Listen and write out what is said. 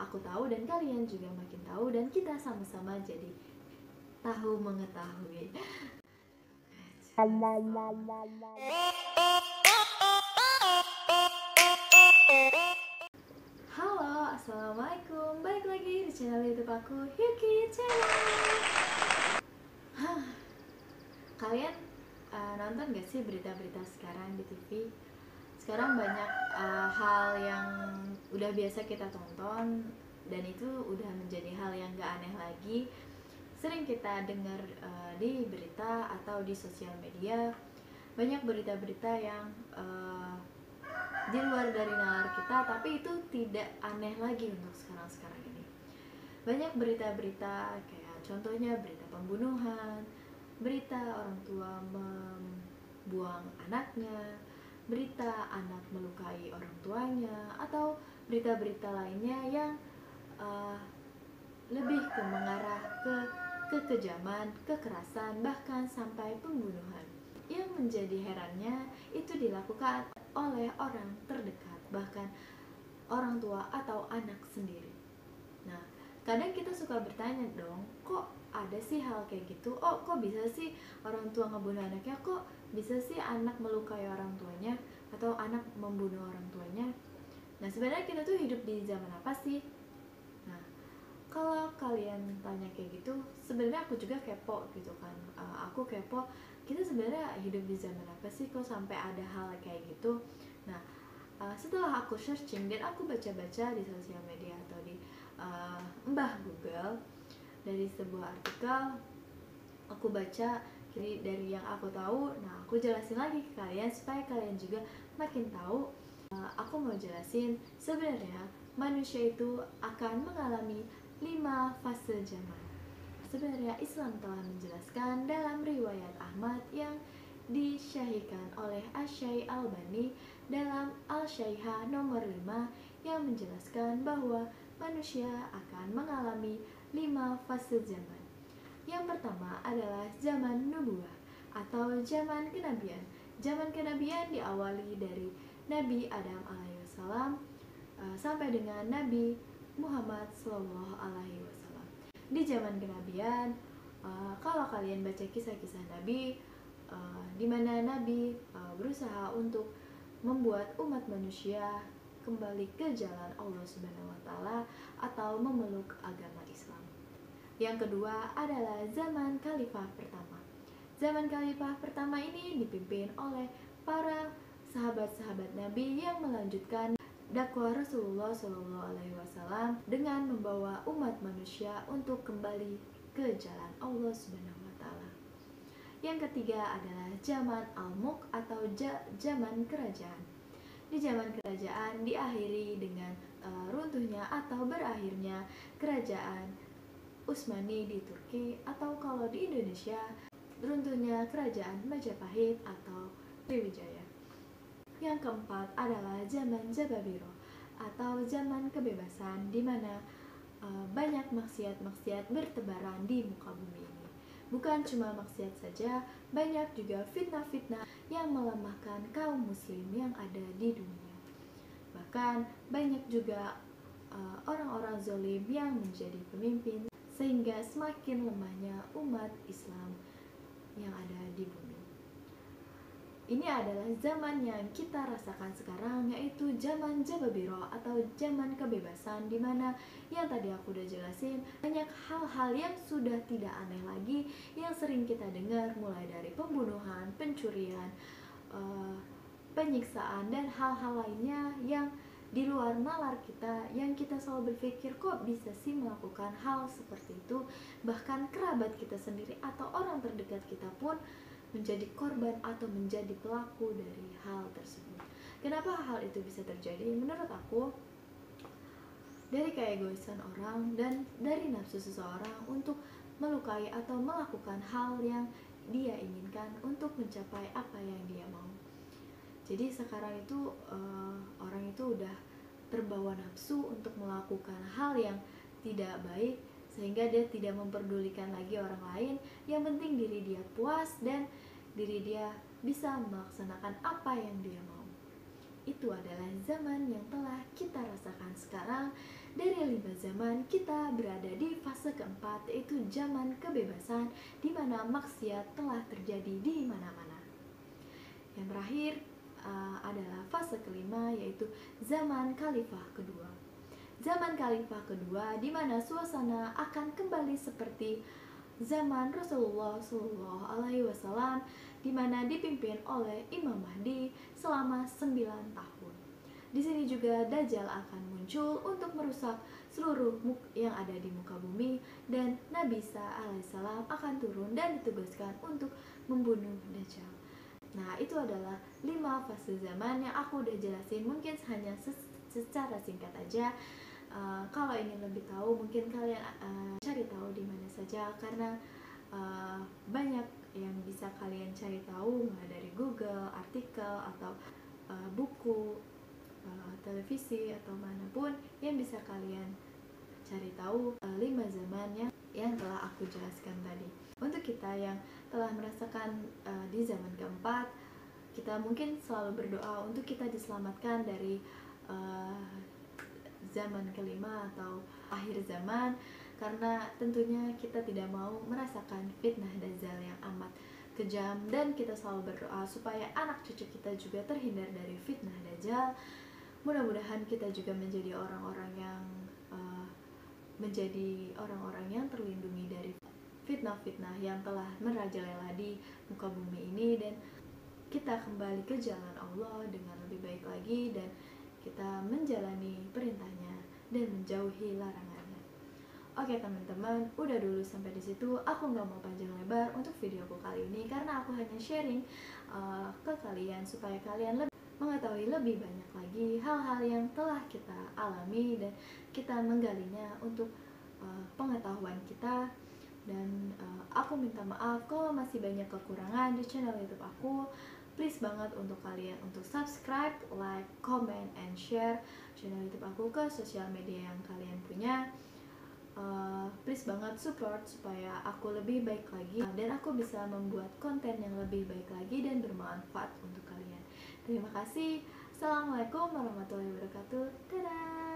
aku tahu dan kalian juga makin tahu, dan kita sama-sama jadi tahu mengetahui. Halo, assalamualaikum. Balik lagi di channel YouTube aku, Hyuki Channel. Kalian nonton gak sih berita-berita sekarang di TV? Sekarang banyak hal yang udah biasa kita tonton, dan itu udah menjadi hal yang gak aneh lagi. Sering kita dengar di berita atau di sosial media, banyak berita-berita yang di luar dari nalar kita, tapi itu tidak aneh lagi untuk sekarang ini. Banyak berita-berita kayak contohnya berita pembunuhan, berita orang tua membuang anaknya, berita anak melukai orang tuanya, atau berita-berita lainnya yang lebih ke mengarah ke kekejaman, kekerasan, bahkan sampai pembunuhan. Yang menjadi herannya, itu dilakukan oleh orang terdekat, bahkan orang tua atau anak sendiri. Nah, kadang kita suka bertanya dong, kok ada sih hal kayak gitu? Oh, kok bisa sih orang tua ngebunuh anaknya? Kok bisa sih anak melukai orang tuanya atau anak membunuh orang tuanya? Nah, sebenarnya kita tuh hidup di zaman apa sih? Nah, kalau kalian tanya kayak gitu, sebenarnya aku juga kepo gitu kan. Aku kepo, kita sebenarnya hidup di zaman apa sih kok sampai ada hal kayak gitu. Nah, setelah aku searching dan aku baca-baca di sosial media atau di Mbah Google, dari sebuah artikel aku baca, jadi dari yang aku tahu, nah aku jelasin lagi ke kalian supaya kalian juga makin tahu. Aku mau jelasin sebenarnya manusia itu akan mengalami 5 fase zaman. Sebenarnya Islam telah menjelaskan dalam riwayat Ahmad yang disyahihkan oleh Asy-Syaikh Albani dalam Al-Syaihah nomor 5 yang menjelaskan bahwa manusia akan mengalami 5 fase zaman. Yang pertama adalah zaman nubuwah atau zaman kenabian. Zaman kenabian diawali dari Nabi Adam alaihissalam sampai dengan Nabi Muhammad sallallahu alaihi wasallam. Di zaman kenabian, kalau kalian baca kisah-kisah Nabi, di mana Nabi berusaha untuk membuat umat manusia kembali ke jalan Allah Subhanahu wa taala atau memeluk agama Islam. Yang kedua adalah zaman Khalifah pertama. Zaman Khalifah pertama ini dipimpin oleh para sahabat-sahabat Nabi yang melanjutkan dakwah Rasulullah SAW dengan membawa umat manusia untuk kembali ke jalan Allah Subhanahu wa taala. Yang ketiga adalah zaman Al-Mulk atau zaman kerajaan. Di zaman kerajaan diakhiri dengan runtuhnya atau berakhirnya kerajaan Utsmani di Turki, atau kalau di Indonesia runtuhnya kerajaan Majapahit atau Sriwijaya. Yang keempat adalah zaman Jababiro atau zaman kebebasan, di mana banyak maksiat-maksiat bertebaran di muka bumi ini. Bukan cuma maksiat saja, banyak juga fitnah-fitnah yang melemahkan kaum muslim yang ada di dunia. Bahkan banyak juga orang-orang zalim yang menjadi pemimpin, sehingga semakin lemahnya umat Islam yang ada di bumi. Ini adalah zaman yang kita rasakan sekarang, yaitu zaman Jababiro atau zaman kebebasan, dimana yang tadi aku udah jelasin, banyak hal-hal yang sudah tidak aneh lagi yang sering kita dengar, mulai dari pembunuhan, pencurian, penyiksaan, dan hal-hal lainnya yang di luar nalar kita, yang kita selalu berpikir kok bisa sih melakukan hal seperti itu. Bahkan kerabat kita sendiri atau orang terdekat kita pun menjadi korban atau menjadi pelaku dari hal tersebut. Kenapa hal itu bisa terjadi? Menurut aku, dari keegoisan orang dan dari nafsu seseorang untuk melukai atau melakukan hal yang dia inginkan untuk mencapai apa yang dia mau. Jadi sekarang itu orang itu udah terbawa nafsu untuk melakukan hal yang tidak baik, sehingga dia tidak memperdulikan lagi orang lain. Yang penting diri dia puas dan diri dia bisa melaksanakan apa yang dia mau. Itu adalah zaman yang telah kita rasakan sekarang dari kelima zaman kita berada di fase keempat, yaitu zaman kebebasan, di mana maksiat telah terjadi di mana-mana. Yang terakhir adalah fase kelima, yaitu zaman khalifah kedua. Zaman khalifah kedua di mana suasana akan kembali seperti zaman Rasulullah SAW, di mana dipimpin oleh Imam Mahdi selama 9 tahun. Di sini juga Dajjal akan muncul untuk merusak seluruh yang ada di muka bumi, dan Nabi Isa alaihissalam akan turun dan ditugaskan untuk membunuh Dajjal. Nah, itu adalah 5 fase zaman yang aku udah jelasin, mungkin hanya secara singkat aja. Kalau ingin lebih tahu, mungkin kalian cari tahu di mana saja, karena banyak yang bisa kalian cari tahu, mulai dari Google, artikel, atau buku, televisi, atau manapun yang bisa kalian cari tahu 5 zaman yang telah aku jelaskan tadi. Untuk kita yang telah merasakan di zaman keempat, kita mungkin selalu berdoa untuk kita diselamatkan dari zaman kelima atau akhir zaman, karena tentunya kita tidak mau merasakan fitnah Dajjal yang amat kejam, dan kita selalu berdoa supaya anak cucu kita juga terhindar dari fitnah Dajjal. Mudah-mudahan kita juga menjadi orang-orang yang terlindungi dari fitnah-fitnah yang telah merajalela di muka bumi ini, dan kita kembali ke jalan Allah dengan lebih baik lagi, dan kita menjalani perintahnya dan menjauhi larangannya. Oke teman-teman, udah dulu sampai di situ. Aku nggak mau panjang lebar untuk videoku kali ini, karena aku hanya sharing ke kalian supaya kalian mengetahui lebih banyak lagi hal-hal yang telah kita alami, dan kita menggalinya untuk pengetahuan kita. Dan aku minta maaf kalau masih banyak kekurangan di channel YouTube aku. Please banget untuk kalian untuk subscribe, like, comment, and share channel YouTube aku ke sosial media yang kalian punya. Please banget support supaya aku lebih baik lagi, dan aku bisa membuat konten yang lebih baik lagi dan bermanfaat untuk kalian. Terima kasih. Assalamualaikum warahmatullahi wabarakatuh. Dadah.